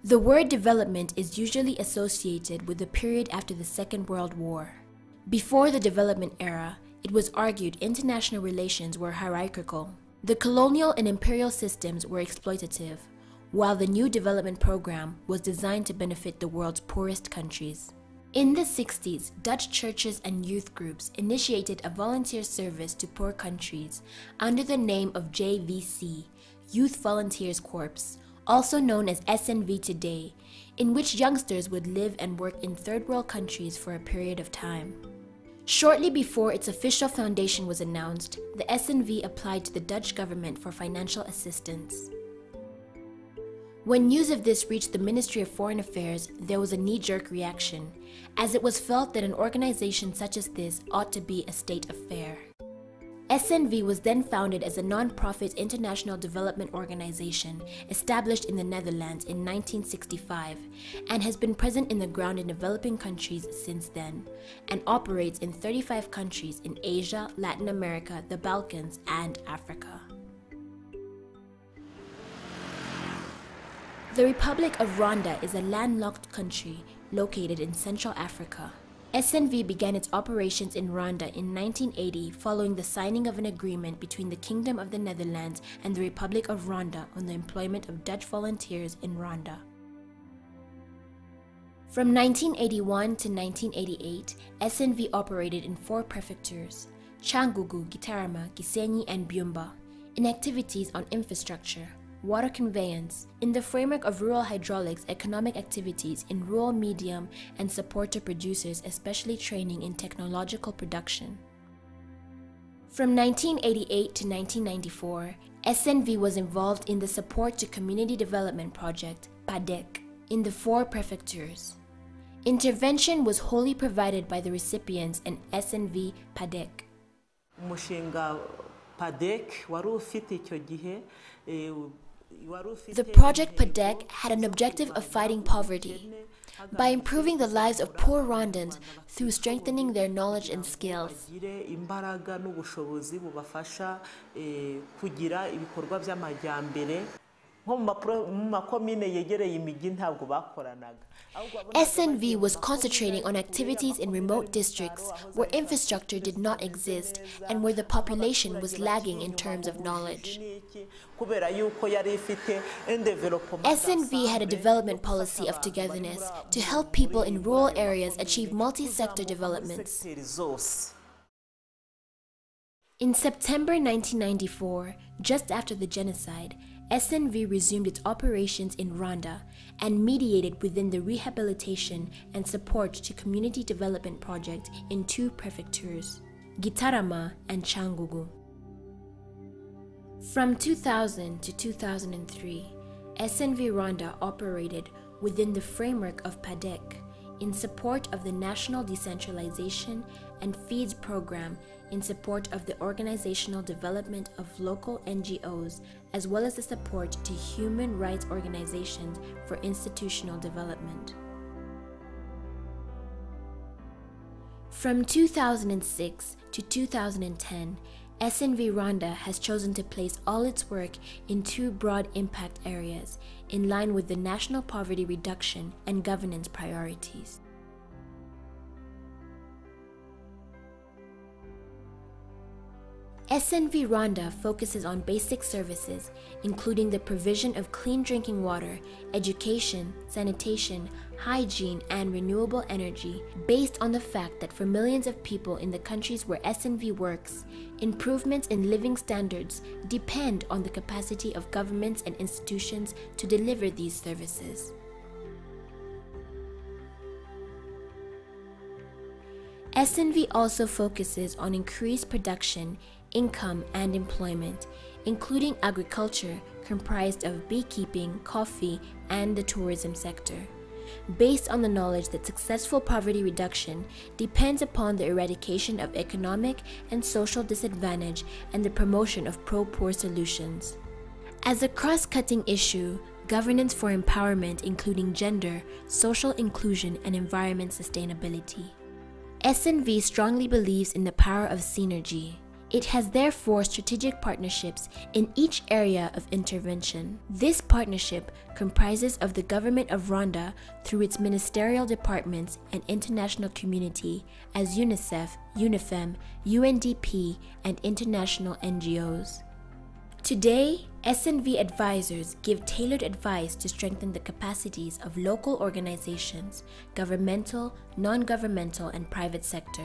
The word development is usually associated with the period after the Second World War. Before the development era, it was argued international relations were hierarchical. The colonial and imperial systems were exploitative, while the new development program was designed to benefit the world's poorest countries. In the 60s, Dutch churches and youth groups initiated a volunteer service to poor countries under the name of JVC, Youth Volunteers Corps, also known as SNV today, in which youngsters would live and work in third world countries for a period of time. Shortly before its official foundation was announced, the SNV applied to the Dutch government for financial assistance. When news of this reached the Ministry of Foreign Affairs, there was a knee-jerk reaction, as it was felt that an organization such as this ought to be a state affair. SNV was then founded as a non-profit international development organization established in the Netherlands in 1965 and has been present in the ground in developing countries since then and operates in 35 countries in Asia, Latin America, the Balkans, and Africa. The Republic of Rwanda is a landlocked country located in Central Africa. SNV began its operations in Rwanda in 1980 following the signing of an agreement between the Kingdom of the Netherlands and the Republic of Rwanda on the employment of Dutch volunteers in Rwanda. From 1981 to 1988, SNV operated in 4 prefectures, Cyangugu, Gitarama, Gisenyi, and Byumba, in activities on infrastructure, water conveyance, in the framework of rural hydraulics, economic activities in rural medium, and support to producers, especially training in technological production. From 1988 to 1994, SNV was involved in the Support to Community Development Project, PADEC, in the 4 prefectures. Intervention was wholly provided by the recipients and SNV PADEC. Umushinga PADEC wari ufite icyo gihe The project PADEC had an objective of fighting poverty by improving the lives of poor Rwandans through strengthening their knowledge and skills. SNV was concentrating on activities in remote districts where infrastructure did not exist and where the population was lagging in terms of knowledge. SNV had a development policy of togetherness to help people in rural areas achieve multi-sector developments. In September 1994, just after the genocide, SNV resumed its operations in Rwanda and mediated within the rehabilitation and support to community development project in 2 prefectures, Gitarama and Cyangugu. From 2000 to 2003, SNV Rwanda operated within the framework of PADEC in support of the National Decentralization and Feeds Program in support of the organizational development of local NGOs as well as the support to human rights organizations for institutional development. From 2006 to 2010, SNV Rwanda has chosen to place all its work in 2 broad impact areas in line with the national poverty reduction and governance priorities. SNV Rwanda focuses on basic services, including the provision of clean drinking water, education, sanitation, hygiene, and renewable energy, based on the fact that for millions of people in the countries where SNV works, improvements in living standards depend on the capacity of governments and institutions to deliver these services. SNV also focuses on increased production, income, and employment, including agriculture comprised of beekeeping, coffee, and the tourism sector, based on the knowledge that successful poverty reduction depends upon the eradication of economic and social disadvantage and the promotion of pro-poor solutions. As a cross-cutting issue, governance for empowerment including gender, social inclusion, and environment sustainability. SNV strongly believes in the power of synergy, It has therefore strategic partnerships in each area of intervention. This partnership comprises of the government of Rwanda through its ministerial departments and international community as UNICEF, UNIFEM, UNDP, and international NGOs. Today, SNV advisors give tailored advice to strengthen the capacities of local organizations, governmental, non-governmental, and private sector.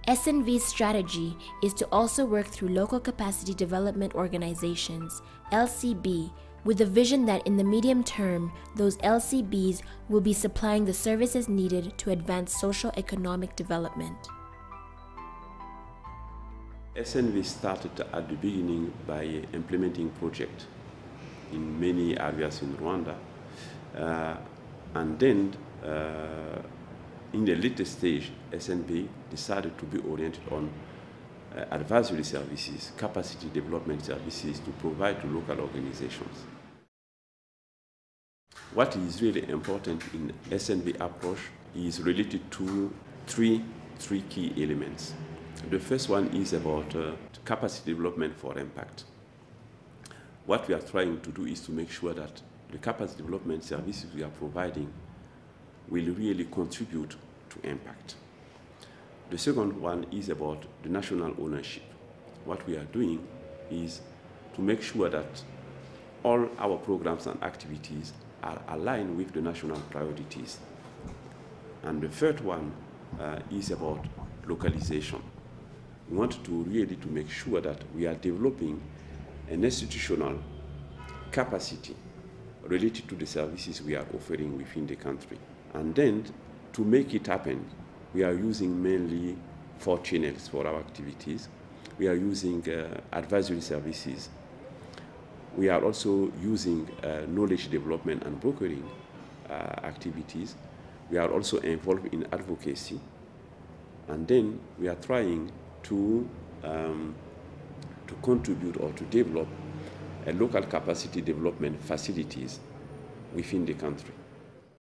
SNV's strategy is to also work through local capacity development organizations, LCB, with the vision that in the medium term, those LCBs will be supplying the services needed to advance socio-economic development. SNV started at the beginning by implementing projects in many areas in Rwanda, and then in the later stage, SNV decided to be oriented on advisory services, capacity development services to provide to local organizations. What is really important in SNV approach is related to three key elements. The first one is about capacity development for impact. What we are trying to do is to make sure that the capacity development services we are providing will really contribute to impact. The second one is about the national ownership. What we are doing is to make sure that all our programs and activities are aligned with the national priorities. And the third one is about localization. We want to really to make sure that we are developing an institutional capacity related to the services we are offering within the country. And then to make it happen, we are using mainly 4 channels for our activities. We are using advisory services. We are also using knowledge development and brokering activities. We are also involved in advocacy. And then we are trying to contribute or to develop a local capacity development facilities within the country.